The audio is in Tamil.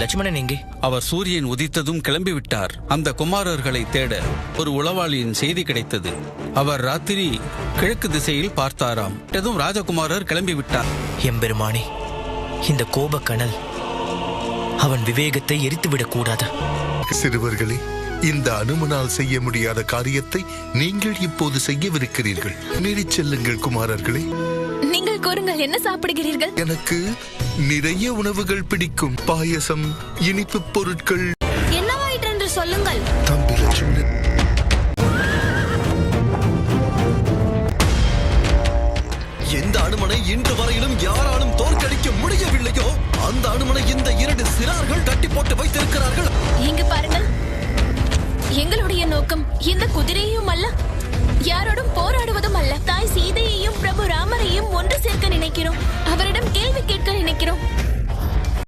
லட்சுமணன் எங்கே? அவர் சூரியன் உதித்ததும் கிளம்பிவிட்டார். அந்த குமாரர்களை தேட ஒரு உளவாளியின் செய்தி கிடைத்தது. அவர் ராத்திரி கிழக்கு திசையில் பார்த்தாராம். ராஜகுமாரர் கிளம்பிவிட்டார். எம்பெருமானே, இந்த கோபக்கனல் அவன் விவேகத்தை எரித்துவிடக் கூடாது. சிறுவர்களே, இந்த அனுமனால் செய்ய முடியாத காரியத்தை நீங்கள் இப்போது செய்யவிருக்கிறீர்கள். மீறிச் செல்லுங்கள் குமாரர்களே. நீங்கள் கூறுங்கள், என்ன சாப்பிடுகிறீர்கள்? எனக்கு நிறைய உணவுகள் பிடிக்கும். பாயசம், இனிப்பு பொருட்கள். என்னவாயிற்று என்று சொல்லுங்கள். தம்பி லட்சுமணன், எந்த அனுமனை இன்று வரையிலும் யாராலும் தோற்கடிக்க முடியவில்லையோ அந்த அனுமனை இந்த 2 சிறார்கள் கட்டி போட்டு வைத்திருக்கிறார்கள். இங்கு பாருங்கள், எங்களுடைய நோக்கம் இந்த குதிரையும் அல்ல, யாரோடும் போராடுவதும் அல்ல. தாய் சீதையையும் பிரபு ராமரையும் ஒன்று சேர்க்க நினைக்கிறோம். அவரிடம் கேள்வி கேட்க நினைக்கிறோம்.